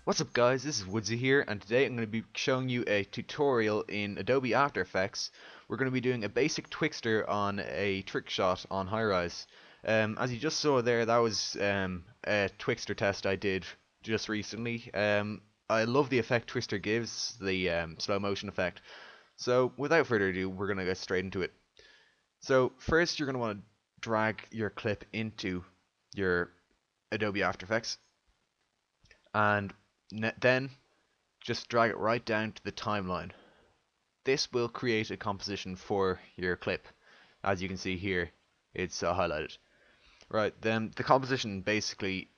What's up guys, this is Woodsy here, and today I'm going to be showing you a tutorial in Adobe After Effects. We're going to be doing a basic Twixtor on a trick shot on high-rise. As you just saw there, that was a Twixtor test I did just recently. I love the effect Twixtor gives, the slow motion effect. So without further ado, we're going to get straight into it. So first you're going to want to drag your clip into your Adobe After Effects, and then just drag it right down to the timeline. This will create a composition for your clip. As you can see here, it's highlighted. Right, then the composition basically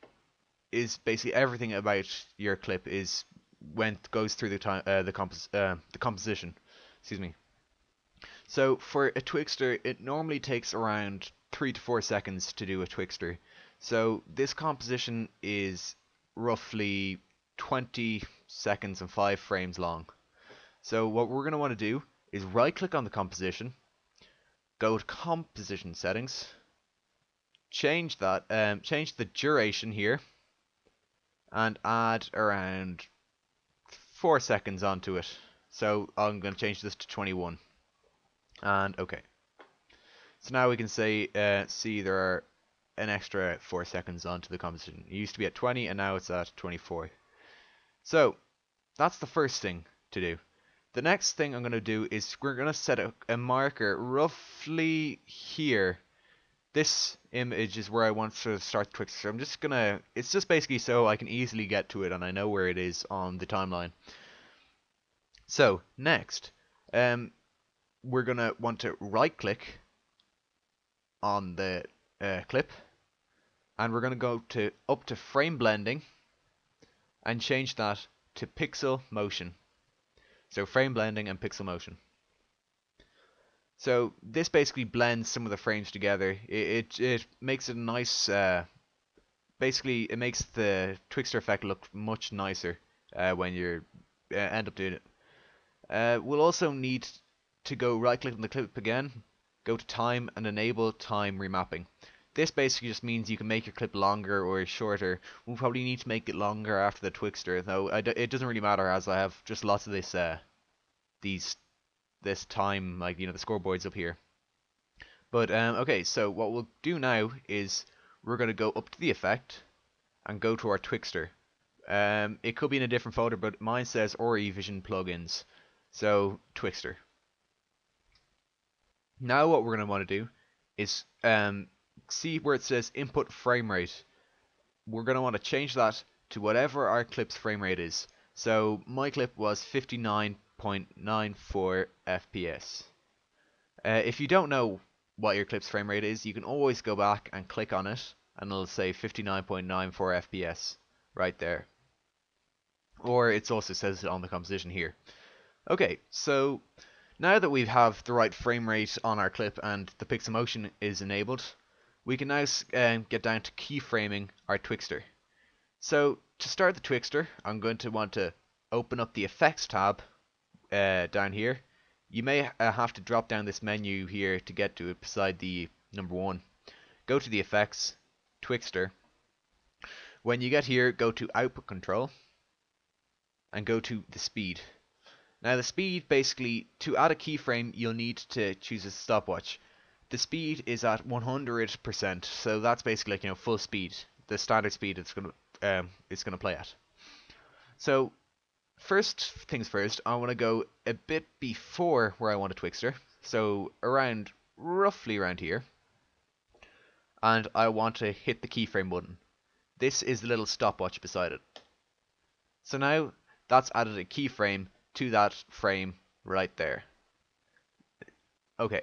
everything about your clip is goes through the composition. Excuse me. So for a Twixtor, it normally takes around 3 to 4 seconds to do a Twixtor. So this composition is roughly 20 seconds and 5 frames long. So what we're going to want to do is right click on the composition, go to composition settings, change the duration here, and add around 4 seconds onto it. So I'm going to change this to 21, and okay. So now we can say see there are an extra 4 seconds onto the composition. It used to be at 20 and now it's at 24. So that's the first thing to do. The next thing I'm going to do is we're going to set a marker roughly here. This image is where I want to start Twixtor. So I'm just going to, it's just basically so I can easily get to it and I know where it is on the timeline. So next, we're going to want to right click on the clip, and we're going to go up to frame blending and change that to pixel motion. So frame blending and pixel motion. So this basically blends some of the frames together. It makes it a nice, basically it makes the Twixtor effect look much nicer when you end up doing it. We'll also need to go right click on the clip again, go to time and enable time remapping. This basically just means you can make your clip longer or shorter. We'll probably need to make it longer after the Twixtor, though it doesn't really matter as I have just lots of this this time, like, you know, the scoreboards up here. But okay, so what we'll do now is we're going to go up to the effect and go to our Twixtor. It could be in a different folder, but mine says RE Vision plugins. So Twixtor. Now what we're going to want to do is see where it says input frame rate. We're going to want to change that to whatever our clip's frame rate is. So my clip was 59.94 FPS. If you don't know what your clip's frame rate is, you can always go back and click on it and it'll say 59.94 FPS right there. Or it also says it on the composition here. Okay, so now that we have the right frame rate on our clip and the pixel motion is enabled, we can now get down to keyframing our Twixtor. So to start the Twixtor, I'm going to want to open up the Effects tab down here. You may have to drop down this menu here to get to it beside the number 1. Go to the Effects, Twixtor. When you get here, go to Output Control and go to the Speed. Now the speed, basically, to add a keyframe, you'll need to choose a stopwatch. The speed is at 100%, so that's basically like, you know, full speed, the standard speed it's gonna play at. So first things first, I want to go a bit before where I want a Twixtor, so roughly around here, and I want to hit the keyframe button. This is the little stopwatch beside it. So now that's added a keyframe to that frame right there. Okay,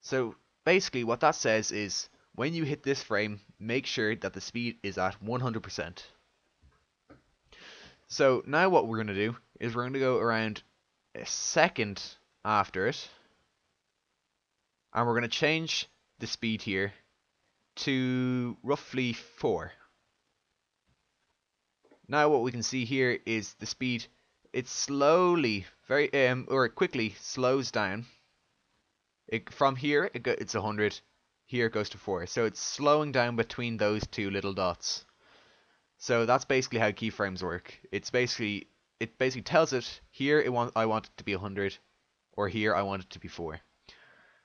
so basically what that says is when you hit this frame, make sure that the speed is at 100%. So now what we're going to do is we're going to go around a second after it, and we're going to change the speed here to roughly 4. Now what we can see here is the speed. It slowly, or quickly slows down. From here, it's 100. Here it goes to 4. So it's slowing down between those two little dots. So that's basically how keyframes work. It basically tells it here I want it to be 100, or here I want it to be 4.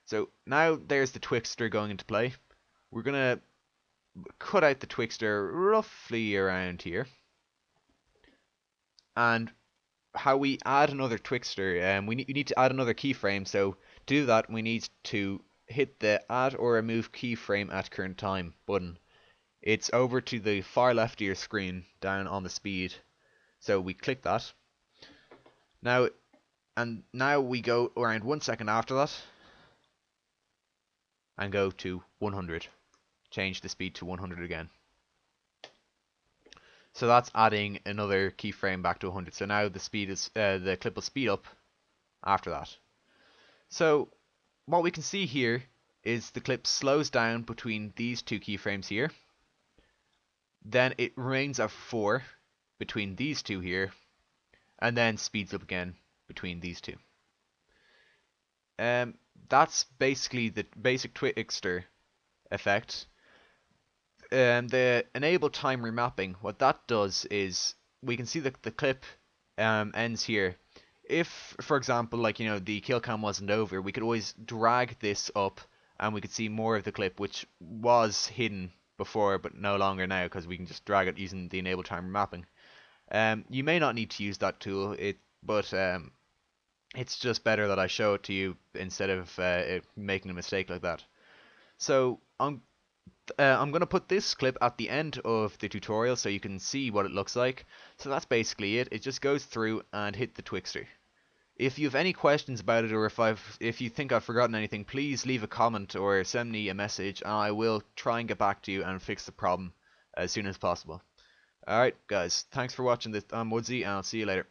So now there's the Twixtor going into play. We're gonna cut out the Twixtor roughly around here. And how we add another Twixtor, we need to add another keyframe. So to do that, we need to hit the add or remove keyframe at current time button. It's over to the far left of your screen, down on the speed. So we click that. Now we go around 1 second after that and go to 100. Change the speed to 100 again. So that's adding another keyframe back to 100. So now the clip will speed up after that. So what we can see here is the clip slows down between these two keyframes here. Then it remains at 4 between these two here, and then speeds up again between these two. That's basically the basic Twixtor effect. The enable time remapping, what that does is we can see that the clip ends here. If, for example, the kill cam wasn't over, we could always drag this up and we could see more of the clip, which was hidden before but no longer now, because we can just drag it using the enable time remapping. You may not need to use that tool, but it's just better that I show it to you instead of making a mistake like that. So I'm going to put this clip at the end of the tutorial so you can see what it looks like. So that's basically it. It just goes through and hit the Twixtor. If you have any questions about it, or if you think I've forgotten anything, please leave a comment or send me a message and I will try and get back to you and fix the problem as soon as possible. Alright guys, thanks for watching this. I'm Woodsy and I'll see you later.